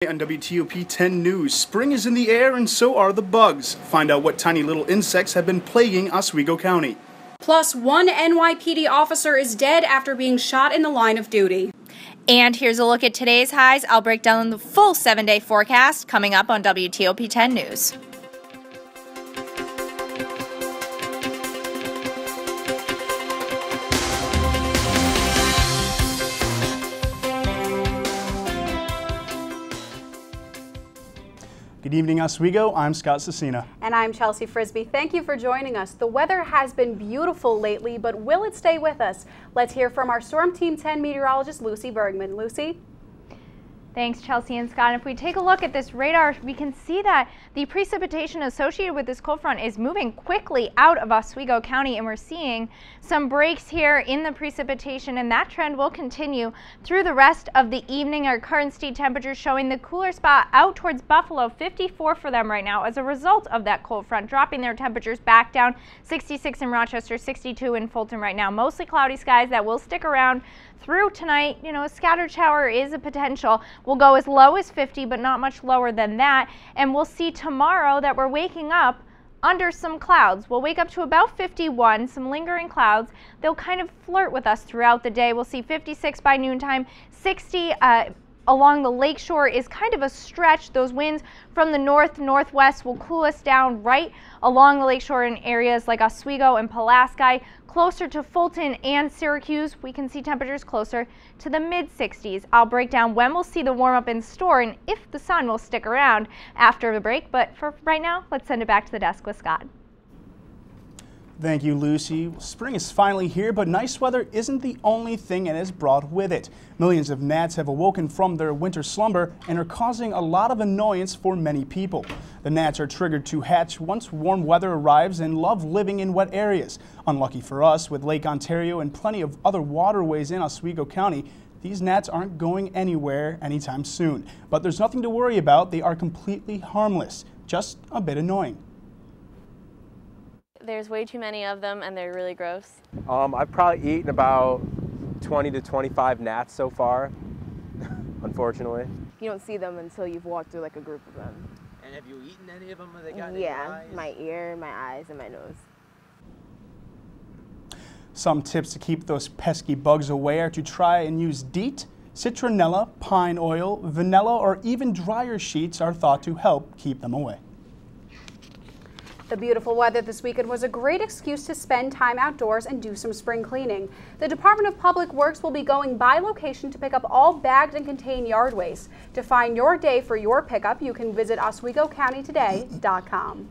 On WTOP 10 News, spring is in the air and so are the bugs. Find out what tiny little insects have been plaguing Oswego County. Plus, one NYPD officer is dead after being shot in the line of duty. And here's a look at today's highs. I'll break down the full 7-day forecast coming up on WTOP 10 News. Good evening, Oswego. I'm Scott Cecina. And I'm Chelsea Frisbee. Thank you for joining us. The weather has been beautiful lately, but will it stay with us? Let's hear from our Storm Team 10 meteorologist, Lucy Bergman. Lucy? Thanks, Chelsea and Scott. If we take a look at this radar, we can see that the precipitation associated with this cold front is moving quickly out of Oswego County, and we're seeing some breaks here in the precipitation, and that trend will continue through the rest of the evening. Our current state temperature showing the cooler spot out towards Buffalo, 54 for them right now as a result of that cold front, dropping their temperatures back down, 66 in Rochester, 62 in Fulton right now. Mostly cloudy skies that will stick around through tonight. You know, a scattered shower is a potential. We'll go as low as 50, but not much lower than that. And we'll see tomorrow that we're waking up under some clouds. We'll wake up to about 51, some lingering clouds. They'll kind of flirt with us throughout the day. We'll see 56 by noontime, 60 along the lakeshore is kind of a stretch. Those winds from the north-northwest will cool us down right along the lakeshore in areas like Oswego and Pulaski. Closer to Fulton and Syracuse, we can see temperatures closer to the mid-60s. I'll break down when we'll see the warm-up in store and if the sun will stick around after the break. But for right now, let's send it back to the desk with Scott. Thank you, Lucy. Spring is finally here, but nice weather isn't the only thing it has brought with it. Millions of gnats have awoken from their winter slumber and are causing a lot of annoyance for many people. The gnats are triggered to hatch once warm weather arrives and love living in wet areas. Unlucky for us, with Lake Ontario and plenty of other waterways in Oswego County, these gnats aren't going anywhere anytime soon. But there's nothing to worry about. They are completely harmless, just a bit annoying. There's way too many of them and they're really gross. I've probably eaten about 20 to 25 gnats so far, unfortunately. You don't see them until you've walked through like a group of them. And have you eaten any of them? Have they got any eyes? My ear, my eyes, and my nose. Some tips to keep those pesky bugs away are to try and use DEET, citronella, pine oil, vanilla, or even dryer sheets are thought to help keep them away. The beautiful weather this weekend was a great excuse to spend time outdoors and do some spring cleaning. The Department of Public Works will be going by location to pick up all bagged and contained yard waste. To find your day for your pickup, you can visit OswegoCountyToday.com.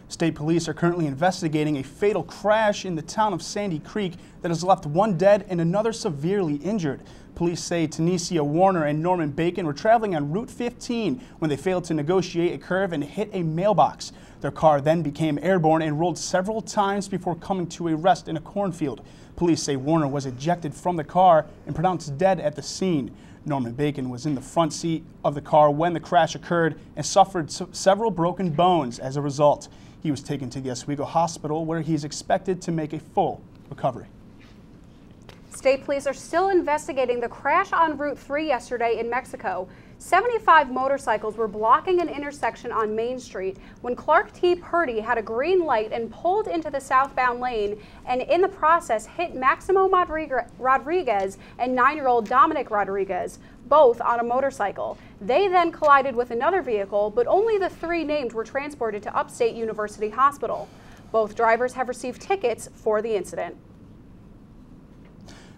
State police are currently investigating a fatal crash in the town of Sandy Creek that has left one dead and another severely injured. Police say Tanisha Warner and Norman Bacon were traveling on Route 15 when they failed to negotiate a curve and hit a mailbox. Their car then became airborne and rolled several times before coming to a rest in a cornfield. Police say Warner was ejected from the car and pronounced dead at the scene. Norman Bacon was in the front seat of the car when the crash occurred and suffered several broken bones as a result. He was taken to the Oswego Hospital where he is expected to make a full recovery. State police are still investigating the crash on Route 3 yesterday in Mexico. 75 motorcycles were blocking an intersection on Main Street when Clark T. Purdy had a green light and pulled into the southbound lane and in the process hit Maximo Rodriguez and 9-year-old Dominic Rodriguez, both on a motorcycle. They then collided with another vehicle, but only the three named were transported to Upstate University Hospital. Both drivers have received tickets for the incident.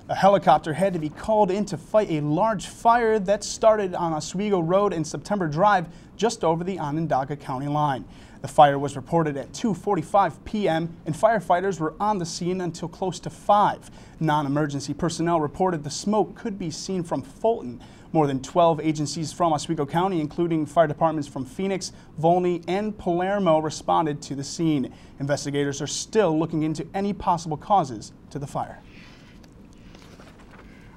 A helicopter had to be called in to fight a large fire that started on Oswego Road and September Drive just over the Onondaga County line. The fire was reported at 2:45 p.m. and firefighters were on the scene until close to 5. Non-emergency personnel reported the smoke could be seen from Fulton. More than 12 agencies from Oswego County, including fire departments from Phoenix, Volney, and Palermo, responded to the scene. Investigators are still looking into any possible causes to the fire.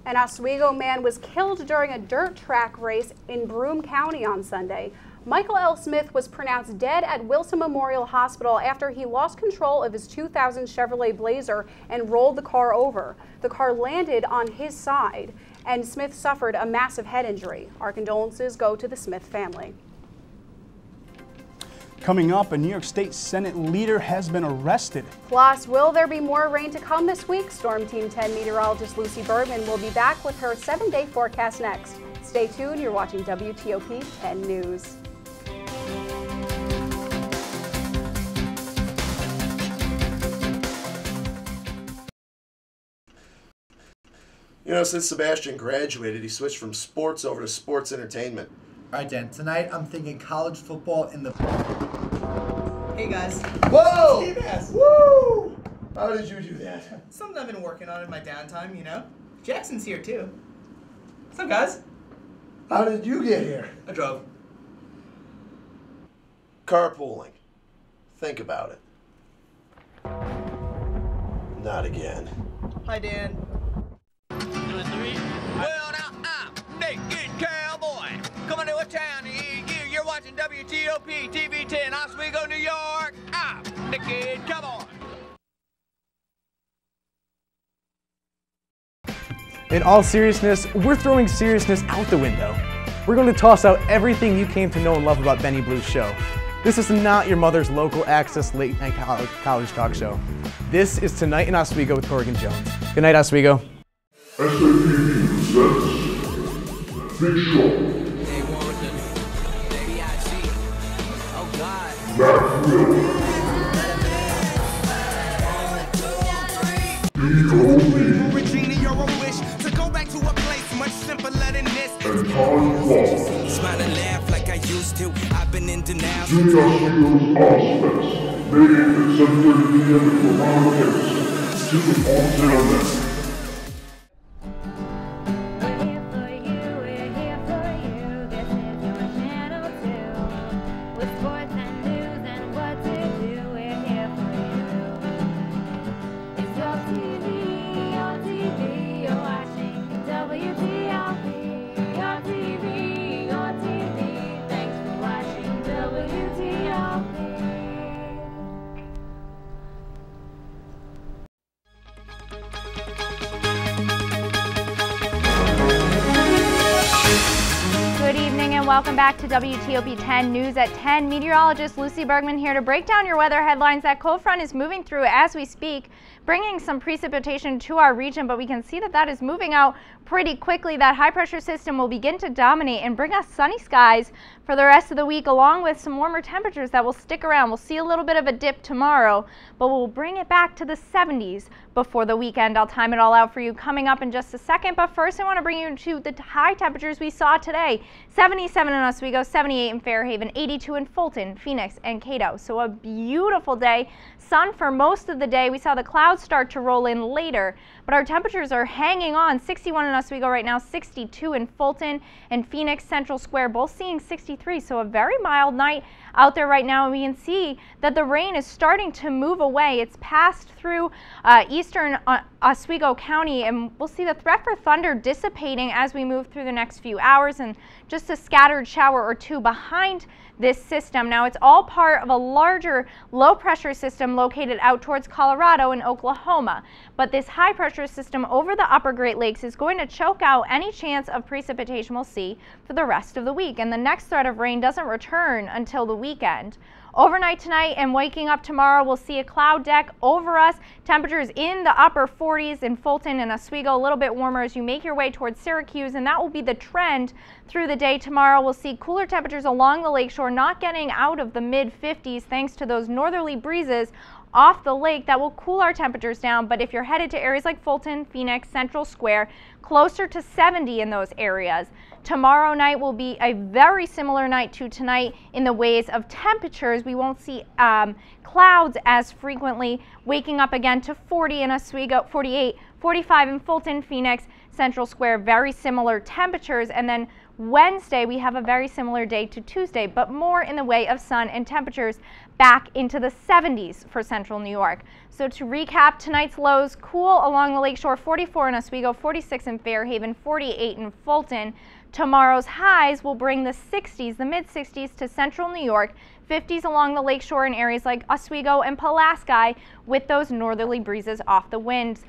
An Oswego man was killed during a dirt track race in Broome County on Sunday. Michael L. Smith was pronounced dead at Wilson Memorial Hospital after he lost control of his 2000 Chevrolet Blazer and rolled the car over. The car landed on his side. and Smith suffered a massive head injury. Our condolences go to the Smith family. Coming up, a New York State Senate leader has been arrested. Plus, will there be more rain to come this week? Storm Team 10 meteorologist Lucy Bergman will be back with her 7-day forecast next. Stay tuned. You're watching WTOP 10 News. You know, since Sebastian graduated, he switched from sports over to sports entertainment. All right, Dan. Tonight I'm thinking college football in the. Hey guys. Whoa! Steve S. Woo! How did you do that? Something I've been working on in my downtime, you know. Jackson's here too. What's up, guys? How did you get here? I drove. Carpooling. Think about it. Not again. Hi, Dan. 2 and 3. Well, now I'm Naked Cowboy. Coming to a town near you. You're watching WTOP TV 10, Oswego, New York. I'm Naked Cowboy. In all seriousness, we're throwing seriousness out the window. We're going to toss out everything you came to know and love about Benny Blue's show. This is not your mother's local access late night college talk show. This is Tonight in Oswego with Corrigan Jones. Good night, Oswego. SAPD presents Big Show. Matt Will. B.O.B. Regina, you're a wish to go back to a place much simpler than this. And Todd Claus. Smile and laugh like I used to. I've been in denial. Junior Oswego's Ozfest. May 8th at 7:30 p.m. at Romano Terrace. Tickets on sale now. Welcome back to WTOP 10 News at 10. Meteorologist Lucy Bergman here to break down your weather headlines. That cold front is moving through as we speak, bringing some precipitation to our region, but we can see that that is moving out pretty quickly. That high pressure system will begin to dominate and bring us sunny skies for the rest of the week, along with some warmer temperatures that will stick around. We'll see a little bit of a dip tomorrow, but we'll bring it back to the 70s before the weekend. I'll time it all out for you coming up in just a second, but first I want to bring you to the high temperatures we saw today. 77 in Oswego, 78 in Fairhaven, 82 in Fulton, Phoenix, and Cato. So a beautiful day. Sun for most of the day. We saw the clouds start to roll in later, but our temperatures are hanging on. 61 in Oswego right now, 62 in Fulton and Phoenix Central Square, both seeing 63. So a very mild night out there right now, and we can see that the rain is starting to move away. It's passed through eastern Oswego County, and we'll see the threat for thunder dissipating as we move through the next few hours, and just a scattered shower or two behind this system. Now, it's all part of a larger low pressure system located out towards Colorado and Oklahoma, but this high pressure system over the upper Great Lakes is going to choke out any chance of precipitation we'll see for the rest of the week, and the next threat of rain doesn't return until the weekend. Overnight tonight and waking up tomorrow, we'll see a cloud deck over us. Temperatures in the upper 40s in Fulton and Oswego, a little bit warmer as you make your way towards Syracuse, and that will be the trend through the day tomorrow. We'll see cooler temperatures along the lakeshore, not getting out of the mid-50s thanks to those northerly breezes off the lake that will cool our temperatures down. But if you're headed to areas like Fulton, Phoenix, Central Square, closer to 70 in those areas. Tomorrow night will be a very similar night to tonight in the ways of temperatures. We won't see clouds as frequently, waking up again to 40 in Oswego, 48, 45 in Fulton, Phoenix, Central Square, very similar temperatures. And then Wednesday, we have a very similar day to Tuesday, but more in the way of sun and temperatures back into the 70s for central New York. So to recap, tonight's lows: cool along the lakeshore, 44 in Oswego, 46 in Fairhaven, 48 in Fulton. Tomorrow's highs will bring the 60s, the mid-60s to central New York, 50s along the lakeshore in areas like Oswego and Pulaski, with those northerly breezes off the winds,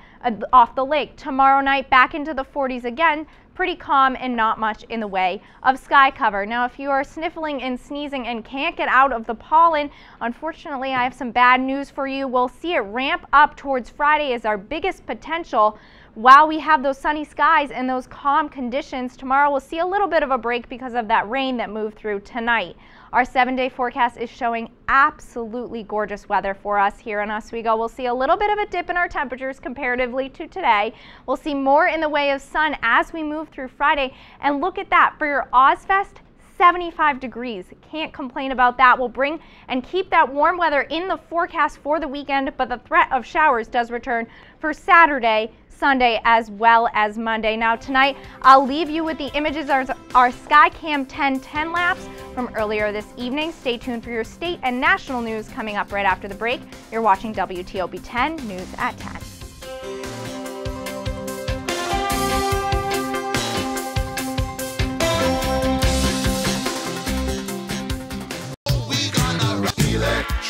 off the lake. Tomorrow night, back into the 40s again. pretty calm and not much in the way of sky cover. Now, if you are sniffling and sneezing and can't get out of the pollen, unfortunately, I have some bad news for you. We'll see it ramp up towards Friday as our biggest potential. While we have those sunny skies and those calm conditions, tomorrow we'll see a little bit of a break because of that rain that moved through tonight. Our 7-day forecast is showing absolutely gorgeous weather for us here in Oswego. We'll see a little bit of a dip in our temperatures comparatively to today. We'll see more in the way of sun as we move through Friday. And look at that, for your Ozfest, 75 degrees. Can't complain about that. We'll bring and keep that warm weather in the forecast for the weekend, but the threat of showers does return for Saturday, Sunday, as well as Monday. Now tonight, I'll leave you with the images of our SkyCam 10 laps from earlier this evening. Stay tuned for your state and national news coming up right after the break. You're watching WTOP 10 News at 10.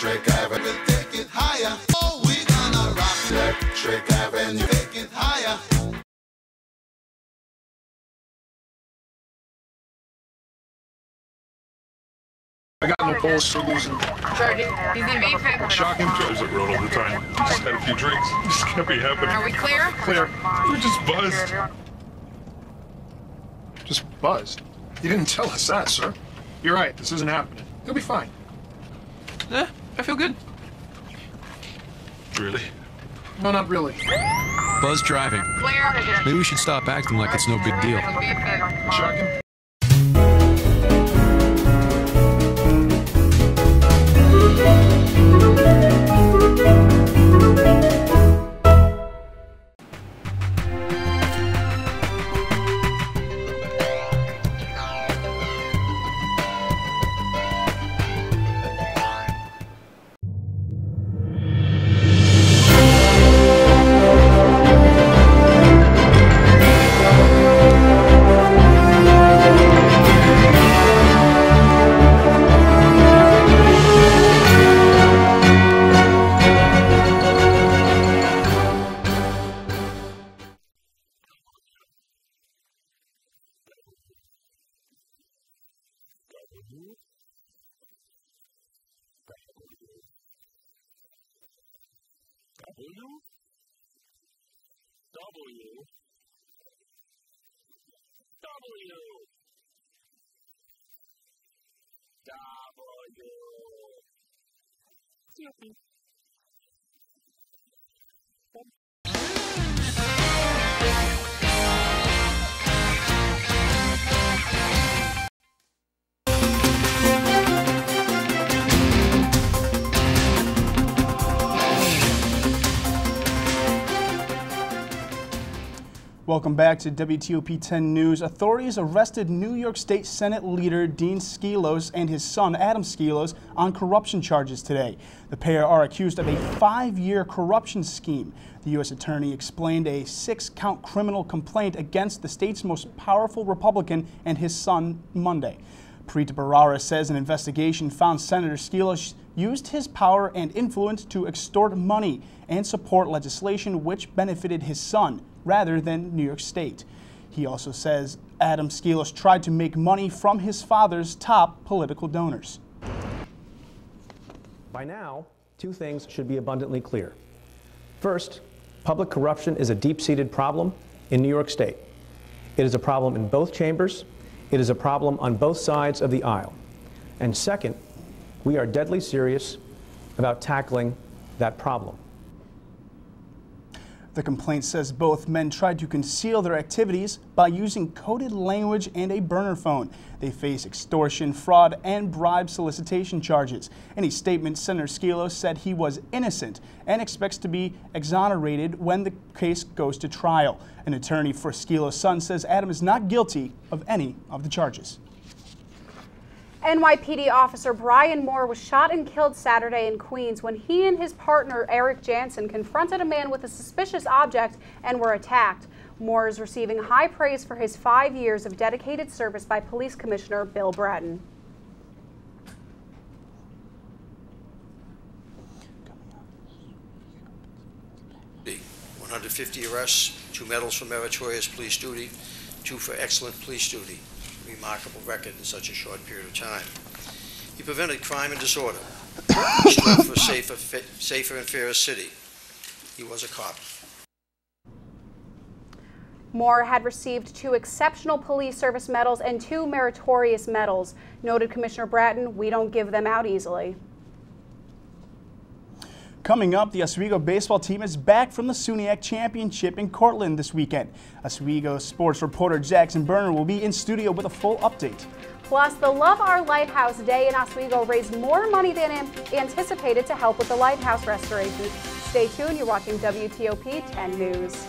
Electric Avenue, take it higher. Oh, we gonna rock Electric Avenue, take it higher. I got no balls for losing. Shocking drives it road all the time. Just had a few drinks. Just can't be happening. Are we clear? Clear. We're just buzzed. Just buzzed? You didn't tell us that, sir. You're right. This isn't happening. You'll be fine. I feel good. Really? No, not really. Buzz driving. Clear. Maybe we should stop acting like it's no big deal. Shocking. Welcome back to WTOP 10 News. Authorities arrested New York State Senate leader Dean Skelos and his son Adam Skelos on corruption charges today. The pair are accused of a 5-year corruption scheme. The U.S. Attorney explained a 6-count criminal complaint against the state's most powerful Republican and his son Monday. Preeta Bharara says an investigation found Senator Skelos used his power and influence to extort money and support legislation which benefited his son rather than New York State. He also says Adam Skelos tried to make money from his father's top political donors. By now, two things should be abundantly clear. First, public corruption is a deep-seated problem in New York State. It is a problem in both chambers. It is a problem on both sides of the aisle. And second, we are deadly serious about tackling that problem. The complaint says both men tried to conceal their activities by using coded language and a burner phone. They face extortion, fraud, and bribe solicitation charges. In a statement, Senator Skelos said he was innocent and expects to be exonerated when the case goes to trial. An attorney for Skelos' son says Adam is not guilty of any of the charges. NYPD officer Brian Moore was shot and killed Saturday in Queens when he and his partner Eric Jansen confronted a man with a suspicious object and were attacked. Moore is receiving high praise for his 5 years of dedicated service by Police Commissioner Bill Bratton. 150 arrests, 2 medals for meritorious police duty, 2 for excellent police duty, remarkable record in such a short period of time. He prevented crime and disorder. He strove for a safer and fairer city. He was a cop. Moore had received 2 Exceptional Police Service medals and 2 Meritorious medals. Noted Commissioner Bratton, we don't give them out easily. Coming up, the Oswego baseball team is back from the SUNYAC Championship in Cortland this weekend. Oswego sports reporter Jackson Berner will be in studio with a full update. Plus, the Love Our Lighthouse Day in Oswego raised more money than anticipated to help with the lighthouse restoration. Stay tuned, you're watching WTOP 10 News.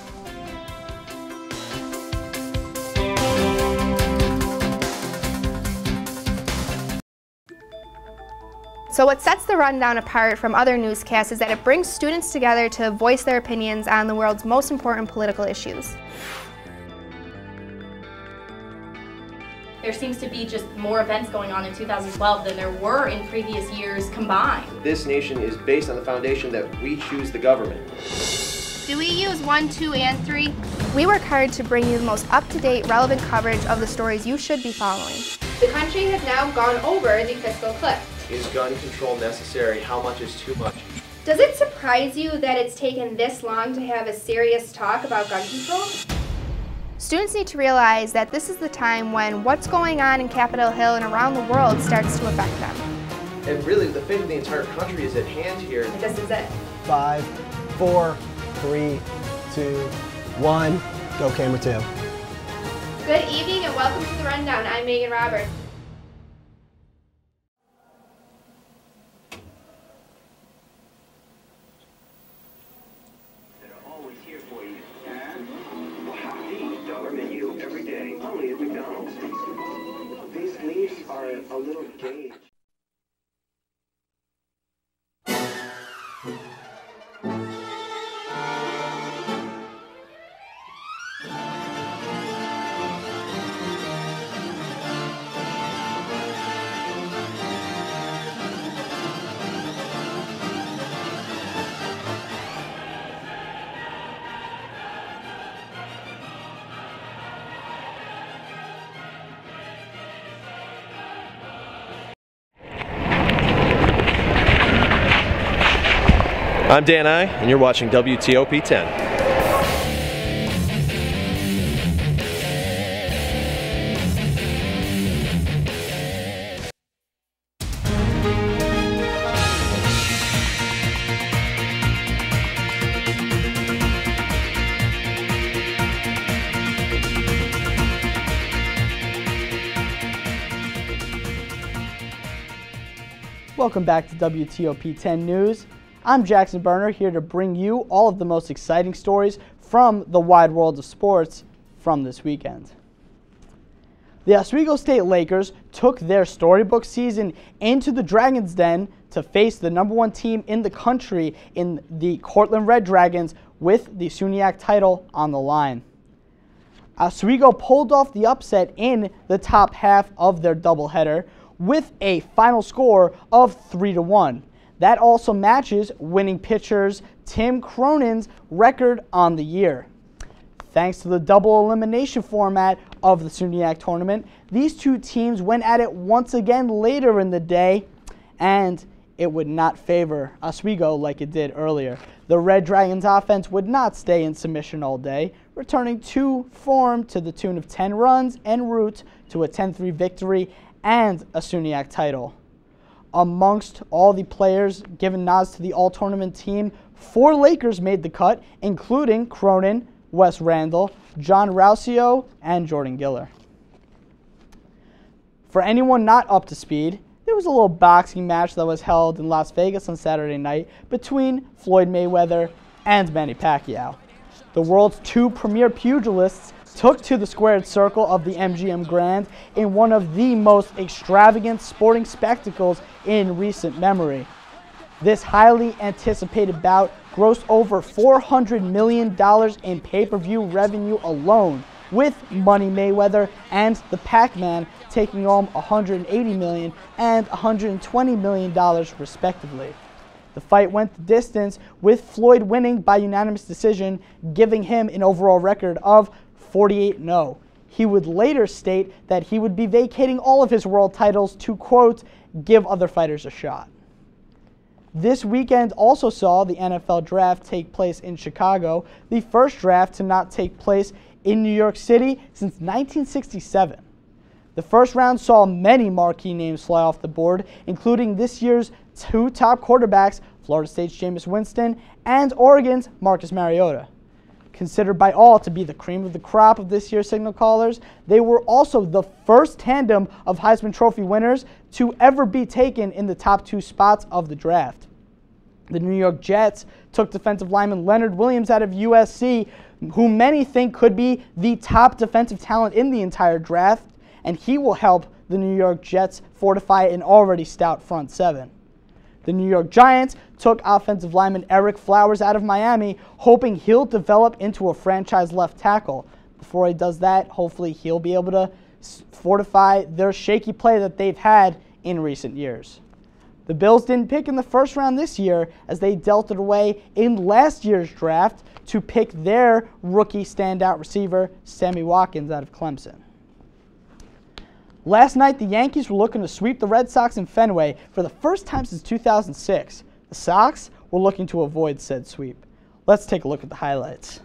So what sets the Rundown apart from other newscasts is that it brings students together to voice their opinions on the world's most important political issues. There seems to be just more events going on in 2012 than there were in previous years combined. This nation is based on the foundation that we choose the government. Do we use 1, 2, and 3? We work hard to bring you the most up-to-date, relevant coverage of the stories you should be following. The country has now gone over the fiscal cliff. Is gun control necessary? How much is too much? Does it surprise you that it's taken this long to have a serious talk about gun control? Students need to realize that this is the time when what's going on in Capitol Hill and around the world starts to affect them. And really, the fate of the entire country is at hand here. This is it. 5, 4, 3, 2, 1, go camera 2. Good evening and welcome to the Rundown. I'm Megan Roberts. A little gauge. I'm Dan I, and you're watching WTOP 10. Welcome back to WTOP 10 News. I'm Jackson Berner, here to bring you all of the most exciting stories from the wide world of sports from this weekend. The Oswego State Lakers took their storybook season into the Dragons' Den to face the #1 team in the country in the Cortland Red Dragons with the SUNYAC title on the line. Oswego pulled off the upset in the top half of their doubleheader with a final score of 3-1. That also matches winning pitchers Tim Cronin's record on the year. Thanks to the double elimination format of the SUNYAC tournament, these two teams went at it once again later in the day, and it would not favor Oswego like it did earlier. The Red Dragons offense would not stay in submission all day, returning to form to the tune of 10 runs en route to a 10-3 victory and a SUNYAC title. Amongst all the players given nods to the all-tournament team, 4 Lakers made the cut, including Cronin, Wes Randall, John Rousio, and Jordan Giller. For anyone not up to speed, there was a little boxing match that was held in Las Vegas on Saturday night between Floyd Mayweather and Manny Pacquiao. The world's 2 premier pugilists took to the squared circle of the MGM Grand in one of the most extravagant sporting spectacles in recent memory. This highly anticipated bout grossed over $400 million in pay-per-view revenue alone, with Money Mayweather and the Pac-Man taking home $180 million and $120 million respectively. The fight went the distance, with Floyd winning by unanimous decision, giving him an overall record of 48-0. He would later state that he would be vacating all of his world titles to, quote, give other fighters a shot. This weekend also saw the NFL draft take place in Chicago, the first draft to not take place in New York City since 1967. The first round saw many marquee names fly off the board, including this year's two top quarterbacks, Florida State's Jameis Winston and Oregon's Marcus Mariota. Considered by all to be the cream of the crop of this year's signal callers, they were also the first tandem of Heisman Trophy winners to ever be taken in the top two spots of the draft. The New York Jets took defensive lineman Leonard Williams out of USC, who many think could be the top defensive talent in the entire draft, and he will help the New York Jets fortify an already stout front seven. The New York Giants took offensive lineman Eric Flowers out of Miami, hoping he'll develop into a franchise left tackle. Before he does that, hopefully he'll be able to fortify their shaky play that they've had in recent years. The Bills didn't pick in the first round this year, as they dealt it away in last year's draft to pick their rookie standout receiver, Sammy Watkins, out of Clemson. Last night, the Yankees were looking to sweep the Red Sox in Fenway for the first time since 2006. The Sox were looking to avoid said sweep. Let's take a look at the highlights.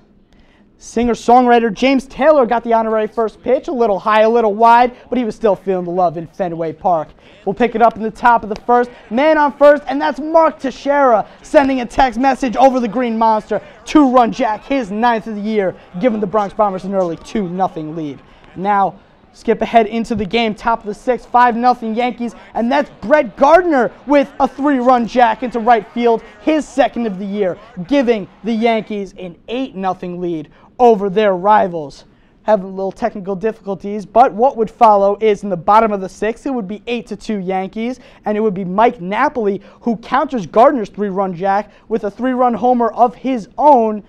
Singer-songwriter James Taylor got the honorary first pitch, a little high, a little wide, but he was still feeling the love in Fenway Park. We'll pick it up in the top of the first, man on first, and that's Mark Teixeira sending a text message over the Green Monster. 2-run jack, his 9th of the year, giving the Bronx Bombers an early 2-0 lead. Now, skip ahead into the game, top of the 6th, 5-0 Yankees, and that's Brett Gardner with a 3-run jack into right field, his 2nd of the year, giving the Yankees an 8-0 lead over their rivals. Having a little technical difficulties, but what would follow is in the bottom of the 6th, it would be 8-2 Yankees, and it would be Mike Napoli who counters Gardner's 3-run jack with a 3-run homer of his own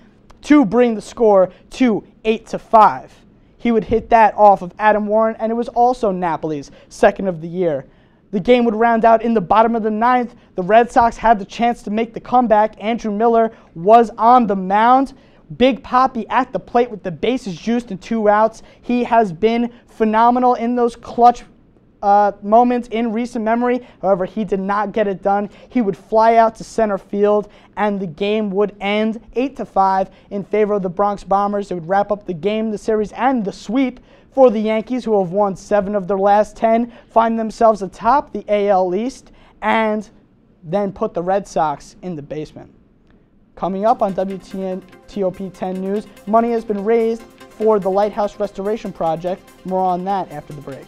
to bring the score to 8-5. He would hit that off of Adam Warren, and it was also Napoli's 2nd of the year. The game would round out in the bottom of the 9th. The Red Sox had the chance to make the comeback. Andrew Miller was on the mound. Big Papi at the plate with the bases juiced and 2 outs. He has been phenomenal in those clutch moments in recent memory. However, he did not get it done. He would fly out to center field, and the game would end 8-5 in favor of the Bronx Bombers. It would wrap up the game, the series, and the sweep for the Yankees, who have won 7 of their last 10, find themselves atop the AL East, and then put the Red Sox in the basement. Coming up on WTOP 10 News, money has been raised for the Lighthouse Restoration Project. More on that after the break.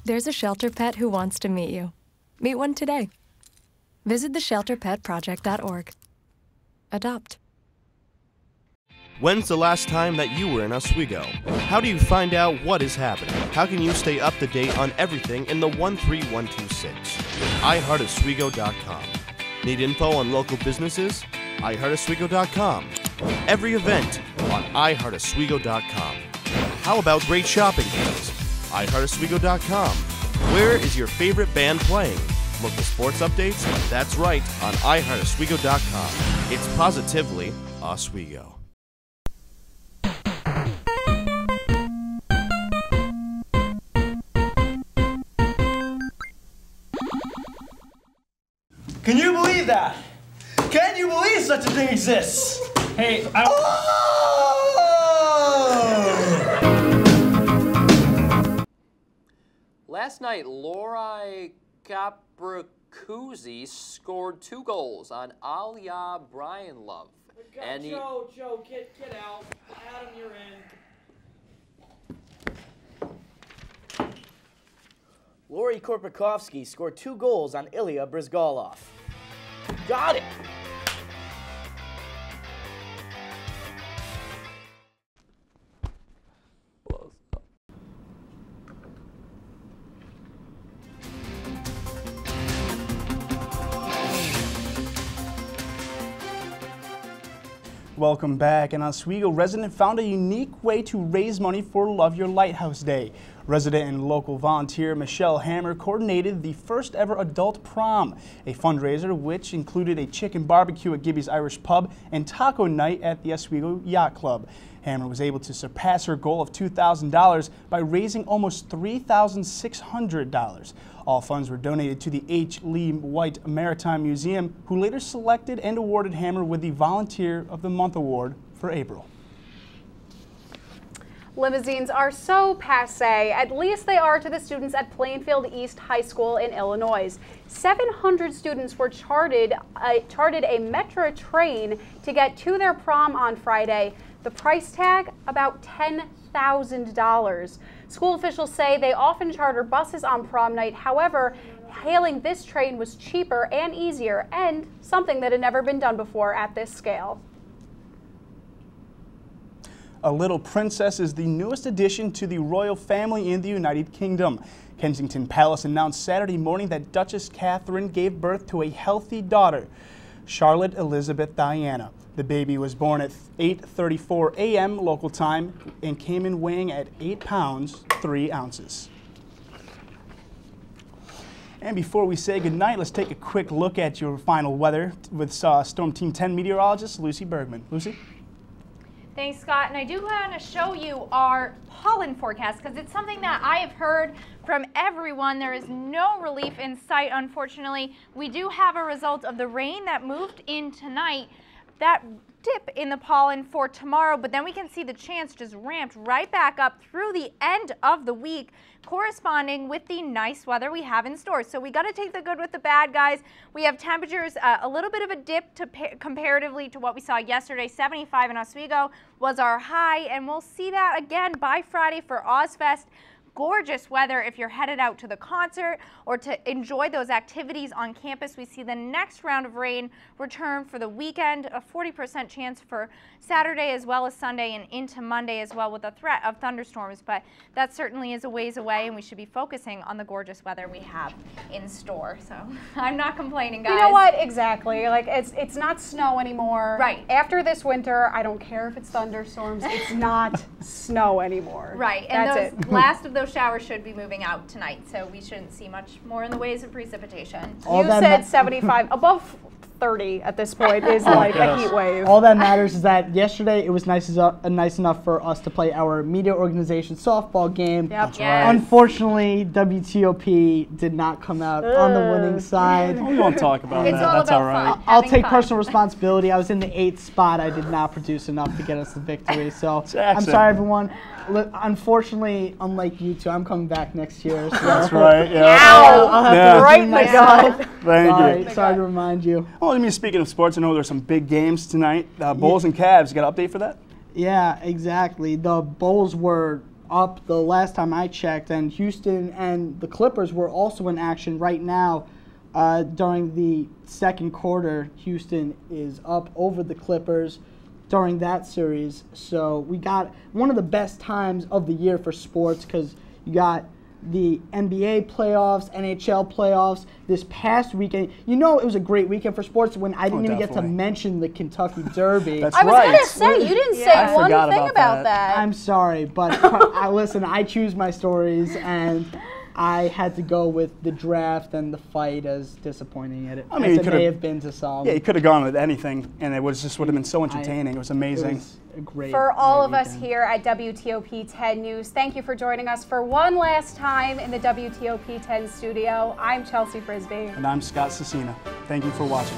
There's a shelter pet who wants to meet you. Meet one today. Visit theshelterpetproject.org. Adopt. When's the last time that you were in Oswego? How do you find out what is happening? How can you stay up to date on everything in the 13126? iHeartOswego.com. Need info on local businesses? iHeartOswego.com. Every event on iHeartOswego.com. How about great shopping deals? iHeartOswego.com. Where is your favorite band playing? Local sports updates? That's right, on iHeartOswego.com. It's positively Oswego. Can you believe that? Can you believe such a thing exists? Hey, Last night, Lorai Capricuzzi scored 2 goals on Aliyah Brianlove. And Joe, get out. Adam, you're in. Lori Korpakovsky scored 2 goals on Ilya Brizgalov. Got it! Welcome back. An Oswego resident found a unique way to raise money for Love Your Lighthouse Day. Resident and local volunteer Michelle Hammer coordinated the first ever adult prom, a fundraiser which included a chicken barbecue at Gibby's Irish Pub and taco night at the Oswego Yacht Club. Hammer was able to surpass her goal of $2,000 by raising almost $3,600. All funds were donated to the H. Lee White Maritime Museum, who later selected and awarded Hammer with the Volunteer of the Month Award for April. Limousines are so passé, at least they are to the students at Plainfield East High School in Illinois. 700 students were chartered a Metro train to get to their prom on Friday. The price tag, about $10,000. School officials say they often charter buses on prom night. However, hailing this train was cheaper and easier, and something that had never been done before at this scale. A Little Princess is the newest addition to the royal family in the United Kingdom. Kensington Palace announced Saturday morning that Duchess Catherine gave birth to a healthy daughter, Charlotte Elizabeth Diana. The baby was born at 8:34 a.m. local time and came in weighing at 8 pounds, 3 ounces. And before we say goodnight, let's take a quick look at your final weather with Storm Team 10 meteorologist Lucy Bergman. Lucy? Thanks, Scott. And I do want to show you our pollen forecast because it's something that I have heard from everyone. There is no relief in sight, unfortunately. We do have a result of the rain that moved in tonight. That dip in the pollen for tomorrow, but then we can see the chance just ramped right back up through the end of the week, corresponding with the nice weather we have in store. So we got to take the good with the bad, guys. We have temperatures, a little bit of a dip comparatively to what we saw yesterday. 75 in Oswego was our high, and we'll see that again by Friday for Ozfest. Gorgeous weather if you're headed out to the concert or to enjoy those activities on campus. We see the next round of rain return for the weekend, a 40% chance for Saturday as well as Sunday and into Monday as well, with a threat of thunderstorms, but that certainly is a ways away, and we should be focusing on the gorgeous weather we have in store. So I'm not complaining, guys. You know what? Exactly. Like it's not snow anymore. Right. After this winter, I don't care if it's thunderstorms. It's not snow anymore. Right. And That's those last of those showers should be moving out tonight, so we shouldn't see much more in the ways of precipitation. You said 75. Above 30 at this point is like a heat wave. All that matters is that yesterday it was nice enough for us to play our media organization softball game. Yep. Yes. Unfortunately, WTOP did not come out on the winning side. We won't talk about that. That's all right. I'll take personal responsibility. I was in the 8th spot. I did not produce enough to get us the victory. So I'm sorry, everyone. Unfortunately, unlike you two, I'm coming back next year. So. That's right. Yeah. I'll have to right in the gut. Thank you. Sorry to remind you. Well, I mean, speaking of sports, I know there's some big games tonight. Bulls and Cavs. You got an update for that? Yeah, exactly. The Bulls were up the last time I checked, and Houston and the Clippers were also in action right now. During the second quarter, Houston is up over the Clippers during that series. So we got one of the best times of the year for sports because you got the NBA playoffs, NHL playoffs this past weekend. You know, it was a great weekend for sports when I didn't even get to mention the Kentucky Derby. That's I was right. going to say, you didn't say one thing about that. I'm sorry, but listen, I choose my stories, and I had to go with the draft and the fight, as disappointing as it may have been to some. Yeah, you could have gone with anything, and it would have been so entertaining. It was amazing. It was great. For all of us here at WTOP 10 News, thank you for joining us for one last time in the WTOP 10 studio. I'm Chelsea Frisbee. And I'm Scott Cecina. Thank you for watching.